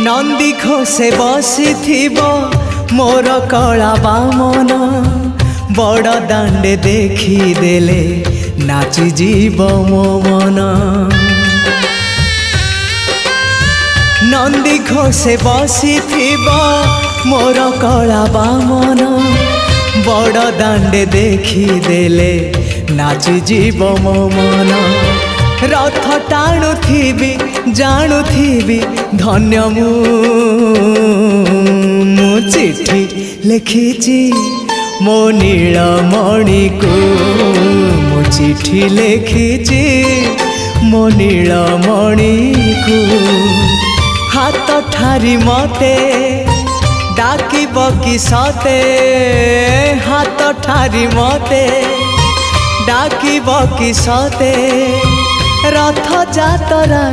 नंदी घोषे बसी मोर कला बामन बड़ दांडे देखी देले नाची जीव मो मन। नंदी घोषे बसी मोर कला बामन बड़ दांडे देखी देले नाची जीव मो मन। रथ टाणुथिबी जाणुथिबी धन्य मु चिठी लिखिची मो नीलमणि को मु चिठी लिखिची मो नीलमणि को। हाथ ठारी मते डाकिब कि सते हाथ ठारी मते डाकिब कि सते रथ जातरा।